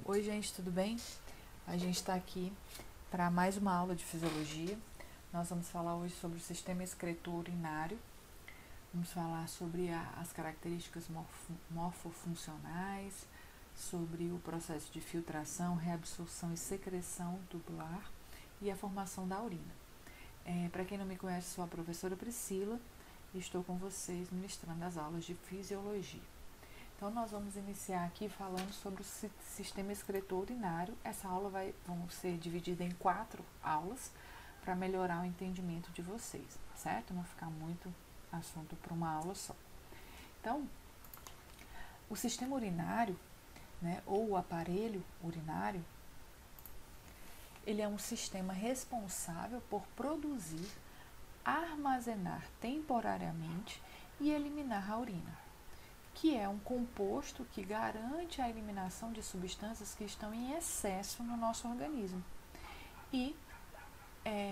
Oi, gente, tudo bem? A gente está aqui para mais uma aula de fisiologia. Nós vamos falar hoje sobre o sistema excretor urinário. Vamos falar sobre as características morfofuncionais, sobre o processo de filtração, reabsorção e secreção tubular e a formação da urina. Para quem não me conhece, sou a professora Priscila e estou com vocês ministrando as aulas de fisiologia. Então, nós vamos iniciar aqui falando sobre o sistema excretor urinário. Essa aula vai ser dividida em 4 aulas para melhorar o entendimento de vocês, certo? Não ficar muito assunto para uma aula só. Então, o sistema urinário, né, ou o aparelho urinário, ele é um sistema responsável por produzir, armazenar temporariamente e eliminar a urina, que é um composto que garante a eliminação de substâncias que estão em excesso no nosso organismo e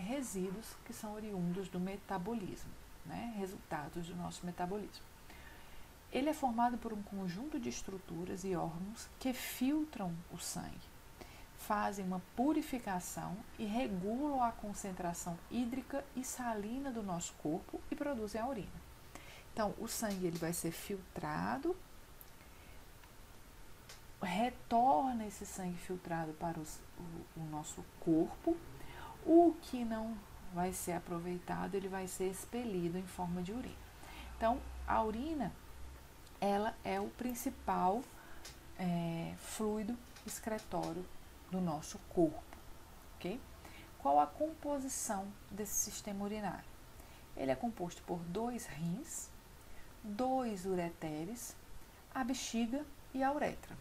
resíduos que são oriundos do metabolismo, né, resultados do nosso metabolismo. Ele é formado por um conjunto de estruturas e órgãos que filtram o sangue, fazem uma purificação e regulam a concentração hídrica e salina do nosso corpo e produzem a urina. Então, o sangue ele vai ser filtrado, retorna esse sangue filtrado para o nosso corpo. O que não vai ser aproveitado, ele vai ser expelido em forma de urina. Então, a urina, ela é o principal fluido excretório do nosso corpo, ok? Qual a composição desse sistema urinário? Ele é composto por 2 rins, 2 ureteres, a bexiga e a uretra.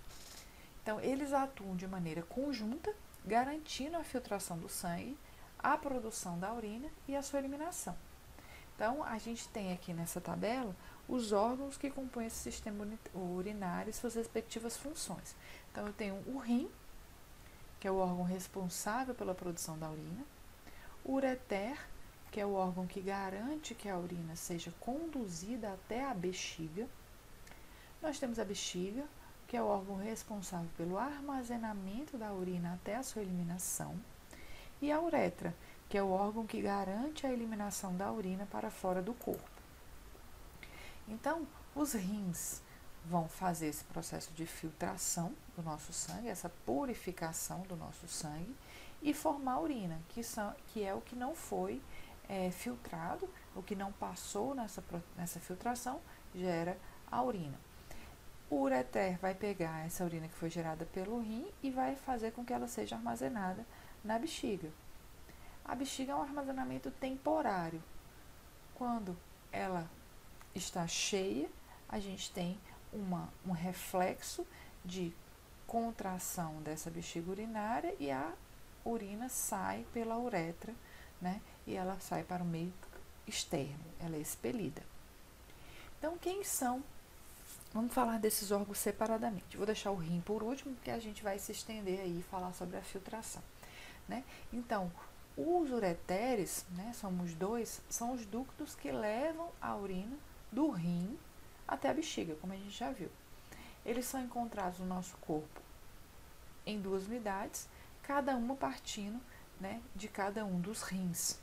Então, eles atuam de maneira conjunta, garantindo a filtração do sangue, a produção da urina e a sua eliminação. Então, a gente tem aqui nessa tabela os órgãos que compõem esse sistema urinário e suas respectivas funções. Então, eu tenho o rim, que é o órgão responsável pela produção da urina, o ureter, que é o órgão que garante que a urina seja conduzida até a bexiga. Nós temos a bexiga, que é o órgão responsável pelo armazenamento da urina até a sua eliminação, e a uretra, que é o órgão que garante a eliminação da urina para fora do corpo. Então, os rins vão fazer esse processo de filtração do nosso sangue, essa purificação do nosso sangue, e formar a urina, que é o que não foi filtrado, o que não passou nessa filtração, gera a urina. O ureter vai pegar essa urina que foi gerada pelo rim e vai fazer com que ela seja armazenada na bexiga. A bexiga é um armazenamento temporário. Quando ela está cheia, a gente tem um reflexo de contração dessa bexiga urinária e a urina sai pela uretra, né? E ela sai para o meio externo, ela é expelida. Então, quem são? Vamos falar desses órgãos separadamente. Vou deixar o rim por último, porque a gente vai se estender aí e falar sobre a filtração, né? Então, os ureteres, né, somos 2, são os ductos que levam a urina do rim até a bexiga, como a gente já viu. Eles são encontrados no nosso corpo em 2 unidades, cada uma partindo, né, de cada um dos rins.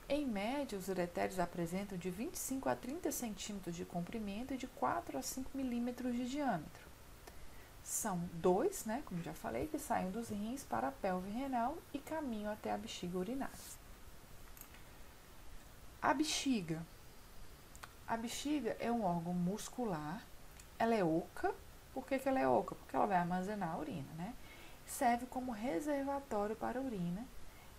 Em média, os ureteres apresentam de 25 a 30 centímetros de comprimento e de 4 a 5 milímetros de diâmetro. São 2, né, como já falei, que saem dos rins para a pelve renal e caminham até a bexiga urinária. A bexiga. A bexiga é um órgão muscular, ela é oca. Por que ela é oca? Porque ela vai armazenar a urina, né? Serve como reservatório para a urina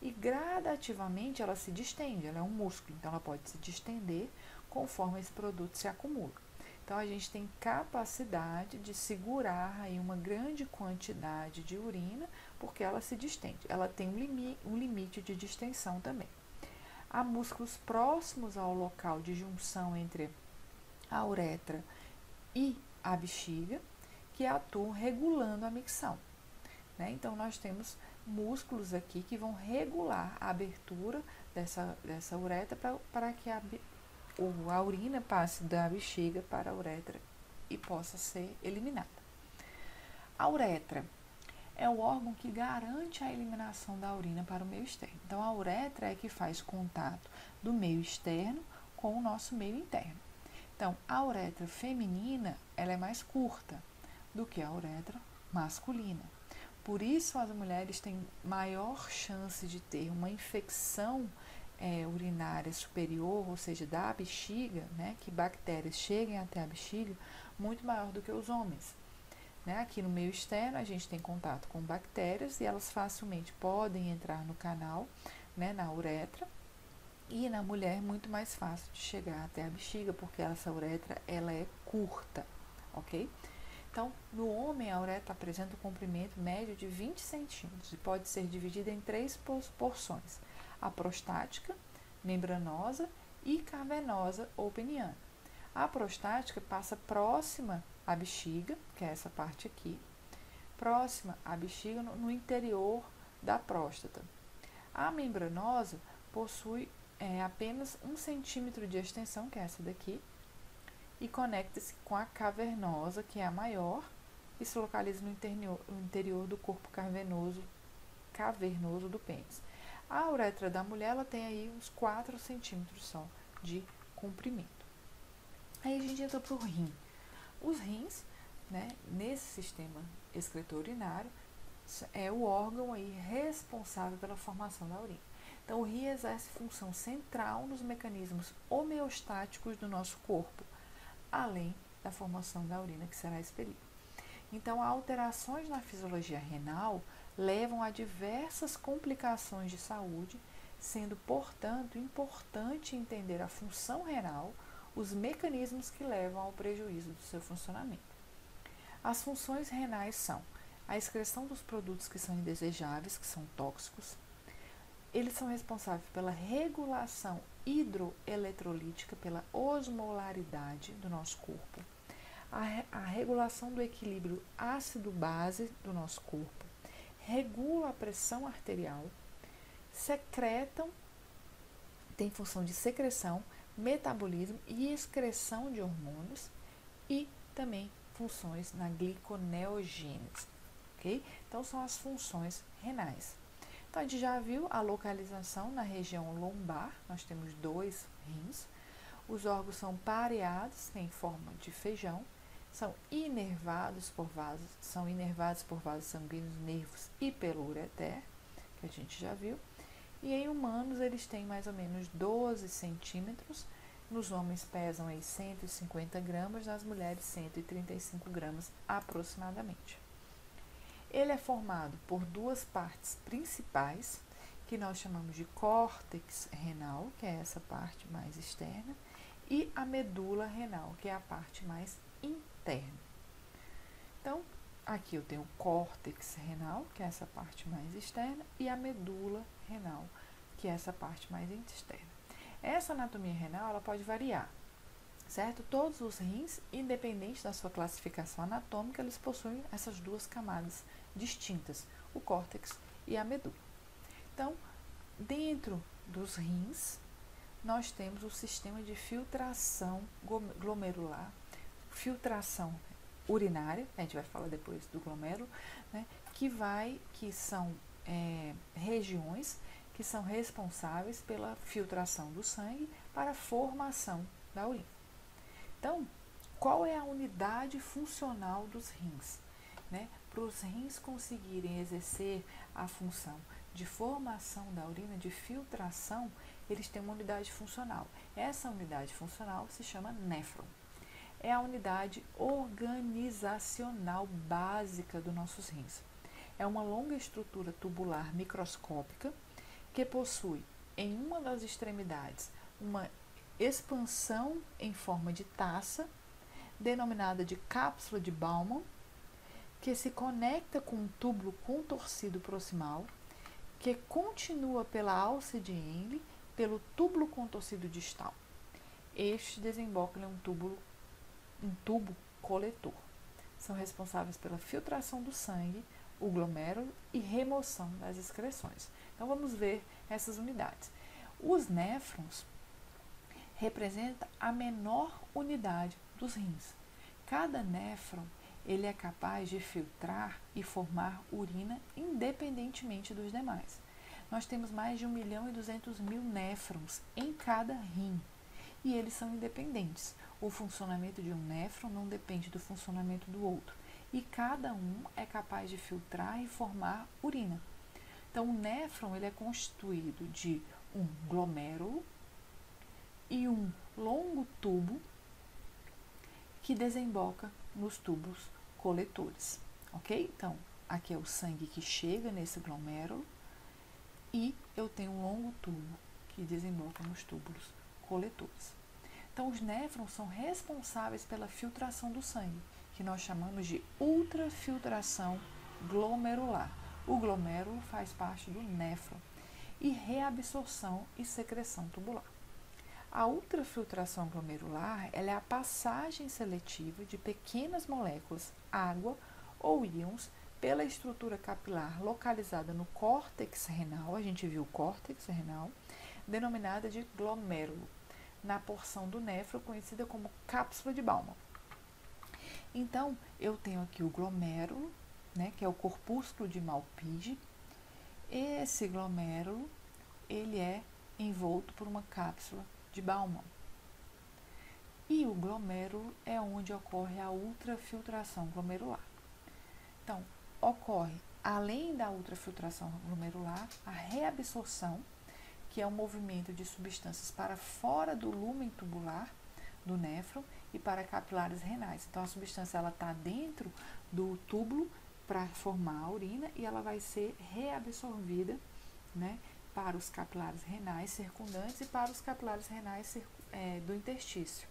e gradativamente ela se distende, ela é um músculo, então ela pode se distender conforme esse produto se acumula. Então a gente tem capacidade de segurar aí uma grande quantidade de urina, porque ela se distende, ela tem um limite de distensão também. Há músculos próximos ao local de junção entre a uretra e a bexiga, que atuam regulando a micção, né? Então, nós temos músculos aqui que vão regular a abertura dessa uretra para que a urina passe da bexiga para a uretra e possa ser eliminada. A uretra é o órgão que garante a eliminação da urina para o meio externo. Então, a uretra é que faz contato do meio externo com o nosso meio interno. Então, a uretra feminina, ela é mais curta do que a uretra masculina. Por isso, as mulheres têm maior chance de ter uma infecção urinária superior, ou seja, da bexiga, né, que bactérias cheguem até a bexiga, muito maior do que os homens. Né? Aqui no meio externo, a gente tem contato com bactérias e elas facilmente podem entrar no canal, né, na uretra. E na mulher, muito mais fácil de chegar até a bexiga, porque essa uretra ela é curta, ok? Então, no homem, a uretra apresenta um comprimento médio de 20 centímetros e pode ser dividida em 3 porções: a prostática, membranosa e cavernosa ou peniana. A prostática passa próxima à bexiga, que é essa parte aqui, próxima à bexiga no interior da próstata. A membranosa possui apenas 1 centímetro de extensão, que é essa daqui, e conecta-se com a cavernosa, que é a maior, e se localiza no interior do corpo cavernoso do pênis. A uretra da mulher ela tem aí uns 4 centímetros só de comprimento. Aí a gente entra para o rim. Os rins, né, nesse sistema excretor-urinário, é o órgão aí responsável pela formação da urina. Então, o rim exerce função central nos mecanismos homeostáticos do nosso corpo, além da formação da urina que será expelida. Então, alterações na fisiologia renal levam a diversas complicações de saúde, sendo, portanto, importante entender a função renal, os mecanismos que levam ao prejuízo do seu funcionamento. As funções renais são a excreção dos produtos que são indesejáveis, que são tóxicos. Eles são responsáveis pela regulação hidroeletrolítica, pela osmolaridade do nosso corpo, a regulação do equilíbrio ácido-base do nosso corpo, regula a pressão arterial, tem função de secreção, metabolismo e excreção de hormônios e também funções na gliconeogênese, ok? Então, são as funções renais. Então, a gente já viu a localização na região lombar, nós temos 2 rins. Os órgãos são pareados, em forma de feijão, são inervados por vasos sanguíneos, nervos e pelo ureter, que a gente já viu. E em humanos, eles têm mais ou menos 12 centímetros. Nos homens pesam aí 150 gramas, nas mulheres 135 gramas aproximadamente. Ele é formado por 2 partes principais, que nós chamamos de córtex renal, que é essa parte mais externa, e a medula renal, que é a parte mais interna. Então, aqui eu tenho o córtex renal, que é essa parte mais externa, e a medula renal, que é essa parte mais externa. Essa anatomia renal ela pode variar, certo? Todos os rins, independente da sua classificação anatômica, eles possuem essas 2 camadas distintas, o córtex e a medula. Então, dentro dos rins, nós temos o sistema de filtração glomerular, filtração urinária, a gente vai falar depois do glomérulo, né, que são regiões que são responsáveis pela filtração do sangue para a formação da urina. Então, qual é a unidade funcional dos rins? Né? Para os rins conseguirem exercer a função de formação da urina, de filtração, eles têm uma unidade funcional. Essa unidade funcional se chama néfron. É a unidade organizacional básica dos nossos rins. É uma longa estrutura tubular microscópica que possui em uma das extremidades uma expansão em forma de taça, denominada de cápsula de Bowman, que se conecta com um túbulo contorcido proximal, que continua pela alça de Henle, pelo túbulo contorcido distal. Este desemboca em um tubo coletor. São responsáveis pela filtração do sangue, o glomérulo e remoção das excreções. Então, vamos ver essas unidades. Os néfrons representam a menor unidade dos rins. Cada néfron ele é capaz de filtrar e formar urina independentemente dos demais. Nós temos mais de 1.200.000 néfrons em cada rim e eles são independentes. O funcionamento de um néfron não depende do funcionamento do outro e cada um é capaz de filtrar e formar urina. Então, o néfron ele é constituído de um glomérulo e um longo tubo que desemboca nos túbulos coletores, ok? Então, aqui é o sangue que chega nesse glomérulo e eu tenho um longo tubo que desemboca nos túbulos coletores. Então, os néfrons são responsáveis pela filtração do sangue, que nós chamamos de ultrafiltração glomerular. O glomérulo faz parte do néfron e reabsorção e secreção tubular. A ultrafiltração glomerular ela é a passagem seletiva de pequenas moléculas, água ou íons, pela estrutura capilar localizada no córtex renal, a gente viu o córtex renal, denominada de glomérulo, na porção do néfron conhecida como cápsula de Bowman. Então, eu tenho aqui o glomérulo, né, que é o corpúsculo de Malpighi. Esse glomérulo, ele é envolto por uma cápsula de Bowman. E o glomérulo é onde ocorre a ultrafiltração glomerular. Então, ocorre, além da ultrafiltração glomerular, a reabsorção, que é o movimento de substâncias para fora do lúmen tubular do néfron e para capilares renais. Então, a substância está dentro do túbulo para formar a urina e ela vai ser reabsorvida, né, para os capilares renais circundantes e para os capilares renais do interstício.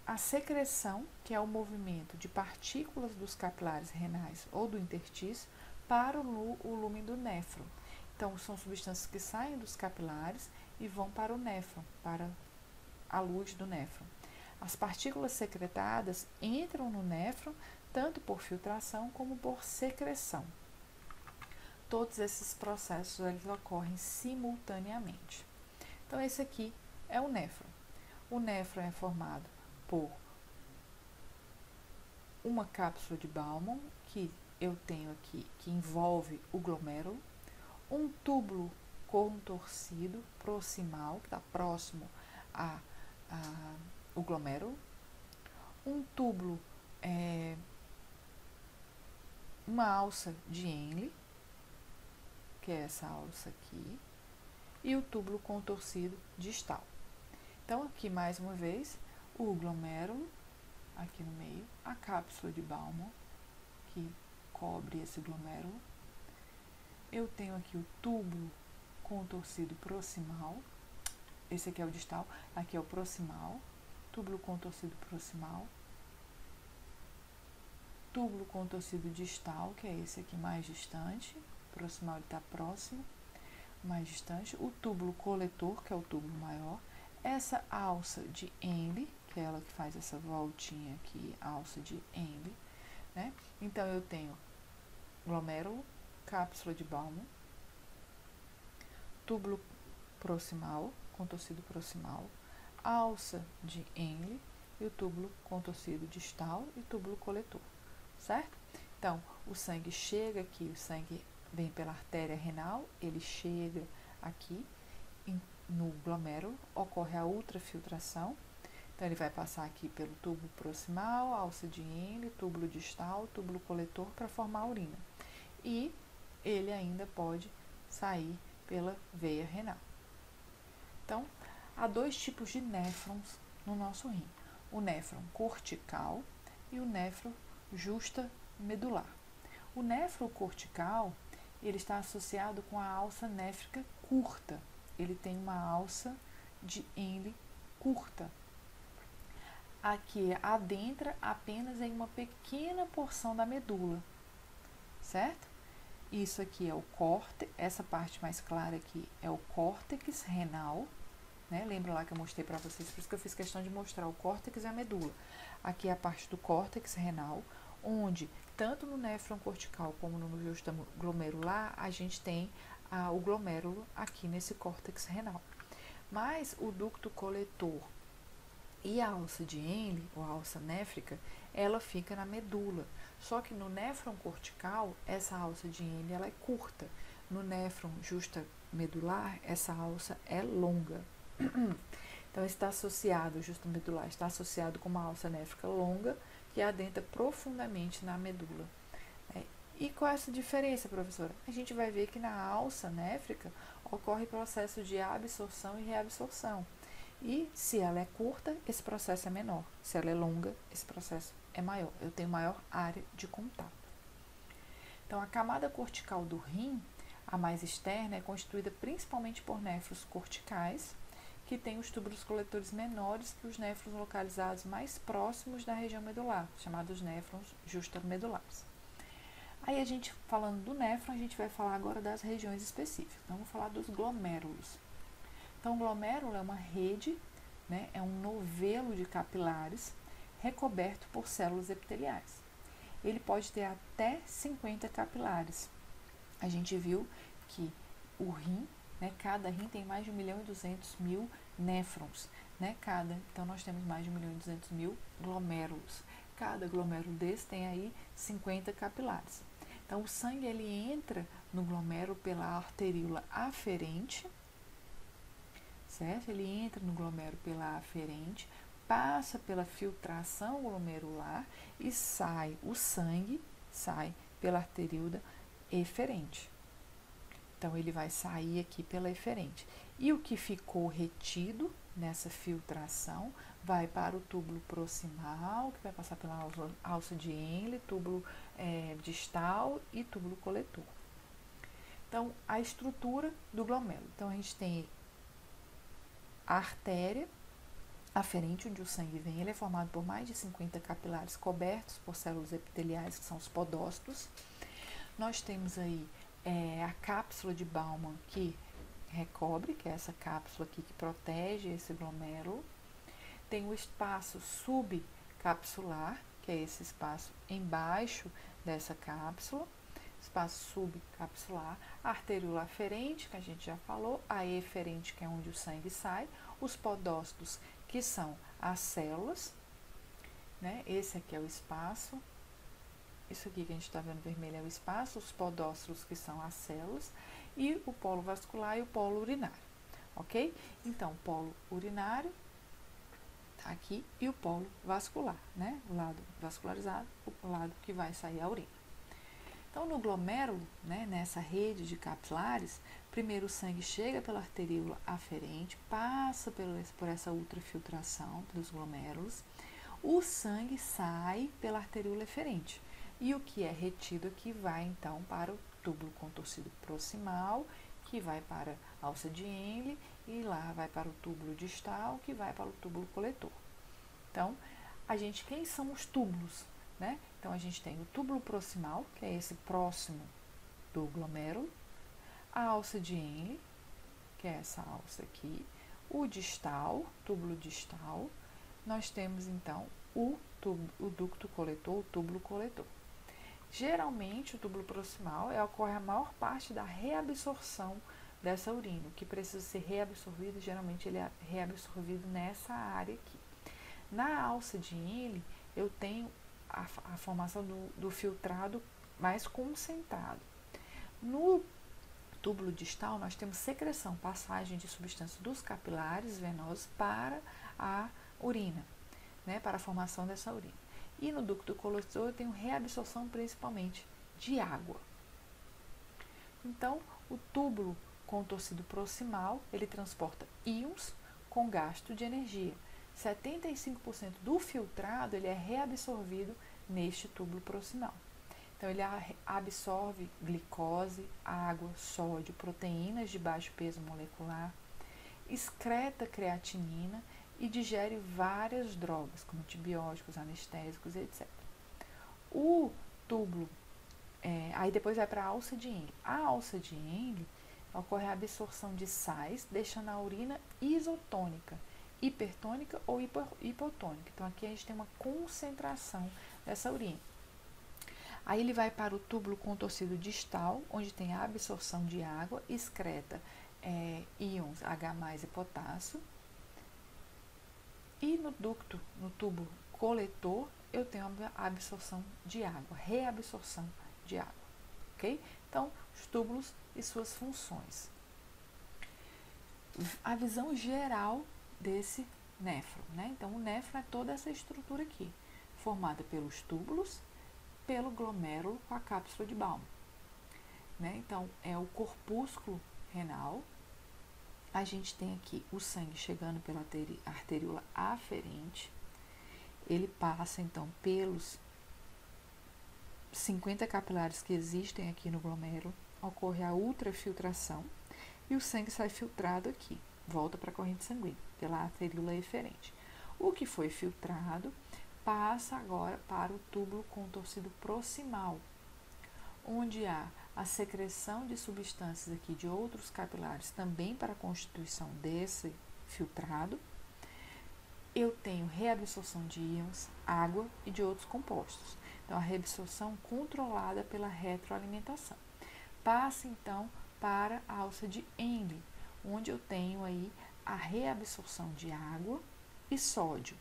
A secreção, que é o movimento de partículas dos capilares renais ou do interstício para o lúmen do néfron. Então, são substâncias que saem dos capilares e vão para o néfron, para a luz do néfron. As partículas secretadas entram no néfron tanto por filtração como por secreção. Todos esses processos eles ocorrem simultaneamente. Então, esse aqui é o néfron. O néfron é formado por uma cápsula de Bowman, que eu tenho aqui, que envolve o glomérulo, um túbulo contorcido proximal, que está próximo ao glomérulo, um túbulo, uma alça de Henle, que é essa alça aqui, e o túbulo contorcido distal. Então, aqui mais uma vez, o glomérulo, aqui no meio, a cápsula de Bowman, que cobre esse glomérulo. Eu tenho aqui o túbulo contorcido proximal, esse aqui é o distal, aqui é o proximal, túbulo contorcido proximal, túbulo contorcido distal, que é esse aqui mais distante, proximal ele está próximo, mais distante, o túbulo coletor, que é o túbulo maior, essa alça de Henle, que é ela que faz essa voltinha aqui, alça de Henle, né? Então, eu tenho glomérulo, cápsula de Bowman, túbulo proximal, contorcido proximal, alça de Henle e o túbulo contorcido distal e túbulo coletor, certo? Então, o sangue chega aqui, o sangue vem pela artéria renal, ele chega aqui no glomérulo, ocorre a ultrafiltração. Então, ele vai passar aqui pelo túbulo proximal, alça de Henle, túbulo distal, túbulo coletor para formar a urina. E ele ainda pode sair pela veia renal. Então, há dois tipos de néfrons no nosso rim. O néfron cortical e o néfron justamedular. O néfron cortical, ele está associado com a alça néfrica curta. Ele tem uma alça de Henle curta. Aqui adentra apenas em uma pequena porção da medula, certo? Isso aqui é o córtex, essa parte mais clara aqui é o córtex renal, né? Lembra lá que eu mostrei para vocês, por isso que eu fiz questão de mostrar o córtex e a medula. Aqui é a parte do córtex renal, onde tanto no néfron cortical como no justaglomerular a gente tem o glomérulo aqui nesse córtex renal. Mas o ducto coletor E a alça de Henle, ou a alça néfrica, ela fica na medula. Só que no néfron cortical, essa alça de Henle ela é curta. No néfron justamedular, essa alça é longa. Então, está associado, o justamedular está associado com uma alça néfrica longa que adentra profundamente na medula. E qual é essa diferença, professora? A gente vai ver que na alça néfrica ocorre processo de absorção e reabsorção. E se ela é curta, esse processo é menor. Se ela é longa, esse processo é maior. Eu tenho maior área de contato. Então, a camada cortical do rim, a mais externa, é constituída principalmente por néfrons corticais, que têm os túbulos coletores menores que os néfrons localizados mais próximos da região medular, chamados néfrons justamedulares. Aí, a gente, falando do néfron, a gente vai falar agora das regiões específicas. Então, vamos falar dos glomérulos. Então, o glomérulo é uma rede, né, é um novelo de capilares recoberto por células epiteliais. Ele pode ter até 50 capilares. A gente viu que o rim, né, cada rim tem mais de 1.200.000 néfrons, né, então nós temos mais de 1.200.000 glomérulos. Cada glomérulo desse tem aí 50 capilares. Então, o sangue ele entra no glomérulo pela arteríola aferente, certo? Ele entra no glomérulo pela aferente, passa pela filtração glomerular e sai, o sangue sai pela arteríola eferente. Então, ele vai sair aqui pela eferente. E o que ficou retido nessa filtração vai para o túbulo proximal, que vai passar pela alça de Henle, túbulo distal e túbulo coletor. Então, a estrutura do glomérulo. Então, a gente tem a artéria aferente, onde o sangue vem, ele é formado por mais de 50 capilares cobertos por células epiteliais, que são os podócitos. Nós temos aí a cápsula de Bowman, que recobre, que é essa cápsula aqui que protege esse glomérulo. Tem o espaço subcapsular, que é esse espaço embaixo dessa cápsula, espaço subcapsular, a arteríola aferente, que a gente já falou, a eferente, que é onde o sangue sai, os podócitos, que são as células, né? Esse aqui é o espaço, isso aqui que a gente está vendo vermelho é o espaço, os podócitos, que são as células, e o polo vascular e o polo urinário, ok? Então, o polo urinário tá aqui e o polo vascular, né? O lado vascularizado, o lado que vai sair a urina. Então, no glomérulo, né, nessa rede de capilares, primeiro o sangue chega pela arteríola aferente, passa por essa ultrafiltração dos glomérulos, o sangue sai pela arteríola eferente. E o que é retido aqui vai, então, para o túbulo contorcido proximal, que vai para a alça de Henle, e lá vai para o túbulo distal, que vai para o túbulo coletor. Então, quem são os túbulos, né? Então, a gente tem o túbulo proximal, que é esse próximo do glomérulo, a alça de Henle, que é essa alça aqui, o distal, túbulo distal, nós temos, então, o ducto coletor, o túbulo coletor. Geralmente, o túbulo proximal ocorre a maior parte da reabsorção dessa urina. O que precisa ser reabsorvido, geralmente ele é reabsorvido nessa área aqui. Na alça de Henle, eu tenho a formação do filtrado mais concentrado. No túbulo distal, nós temos secreção, passagem de substância dos capilares venosos para a urina, né, para a formação dessa urina. E no ducto coletor eu tenho reabsorção principalmente de água. Então, o túbulo contorcido proximal, ele transporta íons com gasto de energia. 75% do filtrado ele é reabsorvido neste túbulo proximal. Então, ele absorve glicose, água, sódio, proteínas de baixo peso molecular, excreta creatinina e digere várias drogas, como antibióticos, anestésicos, etc. O túbulo, aí depois vai para a alça de Henle. A alça de Henle ocorre a absorção de sais, deixando a urina isotônica, hipertônica ou hipotônica. Então, aqui a gente tem uma concentração dessa urina. Aí ele vai para o túbulo contorcido distal, onde tem a absorção de água, excreta íons H+ e potássio. E no ducto, no tubo coletor, eu tenho a absorção de água, reabsorção de água, ok? Então, os túbulos e suas funções. A visão geral desse néfron, né? Então, o néfron é toda essa estrutura aqui, formada pelos túbulos, pelo glomérulo com a cápsula de Bowman, né? Então, é o corpúsculo renal. A gente tem aqui o sangue chegando pela arteríola aferente. Ele passa, então, pelos 50 capilares que existem aqui no glomérulo. Ocorre a ultrafiltração e o sangue sai filtrado aqui. Volta para a corrente sanguínea, pela arteríola eferente. O que foi filtrado passa agora para o túbulo contorcido proximal, onde há a secreção de substâncias aqui de outros capilares também para a constituição desse filtrado. Eu tenho reabsorção de íons, água e de outros compostos. Então, a reabsorção controlada pela retroalimentação. Passa, então, para a alça de Henle, onde eu tenho aí a reabsorção de água e sódio.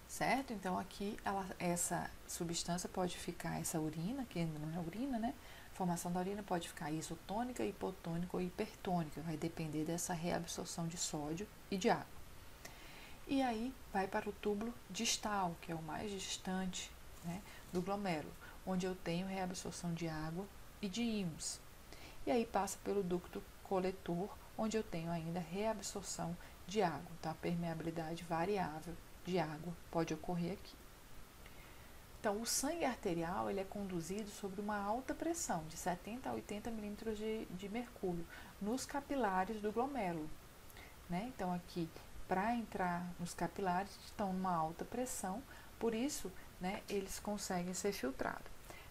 Certo? Então, aqui essa substância pode ficar, essa urina, que ainda não é urina, né? A formação da urina pode ficar isotônica, hipotônica ou hipertônica, vai depender dessa reabsorção de sódio e de água. E aí vai para o túbulo distal, que é o mais distante, né, do glomérulo, onde eu tenho reabsorção de água e de íons. E aí passa pelo ducto coletor, onde eu tenho ainda reabsorção de água. Então, a permeabilidade variável de água pode ocorrer aqui. Então, o sangue arterial ele é conduzido sob uma alta pressão, de 70 a 80 milímetros de mercúrio, nos capilares do glomérulo, né? Então, aqui, para entrar nos capilares, estão numa alta pressão, por isso, né, eles conseguem ser filtrados.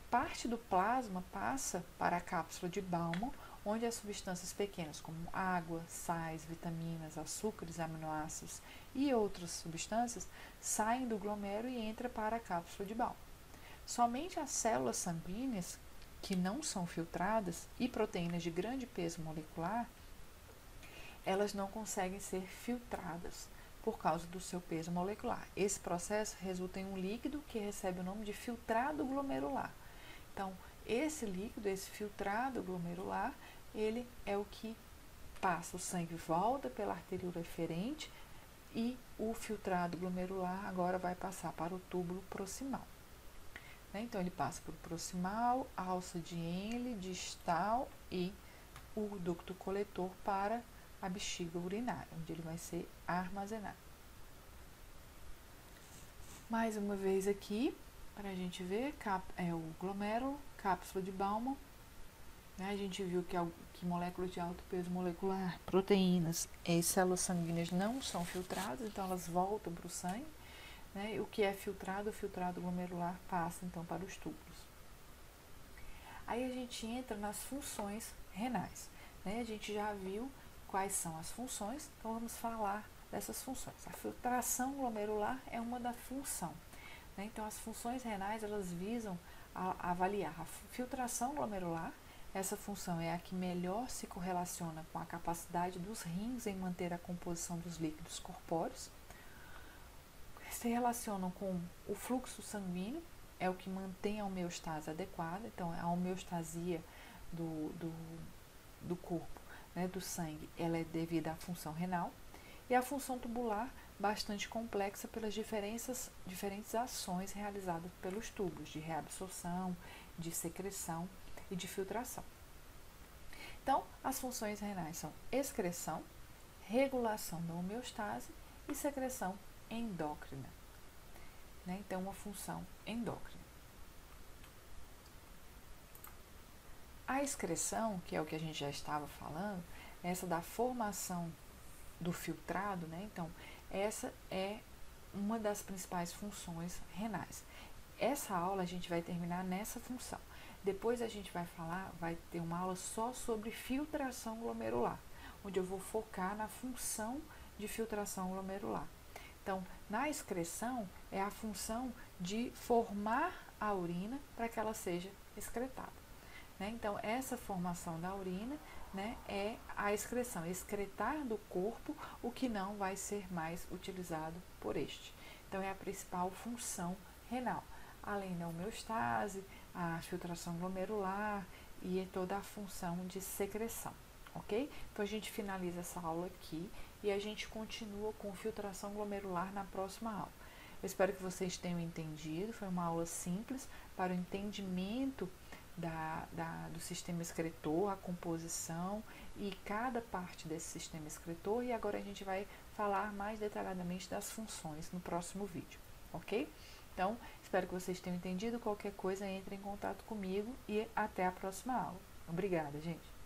Parte do plasma passa para a cápsula de Bowman, onde as substâncias pequenas como água, sais, vitaminas, açúcares, aminoácidos e outras substâncias saem do glomérulo e entram para a cápsula de Bowman. Somente as células sanguíneas, que não são filtradas, e proteínas de grande peso molecular, elas não conseguem ser filtradas por causa do seu peso molecular. Esse processo resulta em um líquido que recebe o nome de filtrado glomerular. Então, esse líquido, esse filtrado glomerular, ele é o que passa, o sangue volta pela arteríola eferente e o filtrado glomerular agora vai passar para o túbulo proximal. Então, ele passa por proximal, alça de Henle, distal e o ducto coletor para a bexiga urinária, onde ele vai ser armazenado. Mais uma vez aqui, para a gente ver, é o glomérulo, cápsula de Bowman. A gente viu que moléculas de alto peso molecular, proteínas e células sanguíneas não são filtradas, então elas voltam para o sangue. Né? O que é filtrado, o filtrado glomerular passa então para os túbulos. Aí a gente entra nas funções renais. Né? A gente já viu quais são as funções, então vamos falar dessas funções. A filtração glomerular é uma da função. Né? Então, as funções renais, elas visam avaliar a filtração glomerular. Essa função é a que melhor se correlaciona com a capacidade dos rins em manter a composição dos líquidos corpóreos. Se relacionam com o fluxo sanguíneo, é o que mantém a homeostase adequada. Então, a homeostasia do corpo, né, do sangue, ela é devida à função renal. E a função tubular, bastante complexa pelas diferentes ações realizadas pelos tubos, de reabsorção, de secreção e de filtração. Então, as funções renais são excreção, regulação da homeostase e secreção endócrina. Né? Então, uma função endócrina. A excreção, que é o que a gente já estava falando, essa da formação do filtrado, né? Então, essa é uma das principais funções renais. Essa aula a gente vai terminar nessa função. Depois a gente vai ter uma aula só sobre filtração glomerular, onde eu vou focar na função de filtração glomerular. Então, na excreção é a função de formar a urina para que ela seja excretada. Né? Então, essa formação da urina né, é a excreção, excretar do corpo o que não vai ser mais utilizado por este. Então, é a principal função renal, além da homeostase, a filtração glomerular e toda a função de secreção, ok? Então, a gente finaliza essa aula aqui e a gente continua com filtração glomerular na próxima aula. Eu espero que vocês tenham entendido, foi uma aula simples para o entendimento do sistema excretor, a composição e cada parte desse sistema excretor, e agora a gente vai falar mais detalhadamente das funções no próximo vídeo, ok? Então, espero que vocês tenham entendido. Qualquer coisa, entre em contato comigo e até a próxima aula. Obrigada, gente!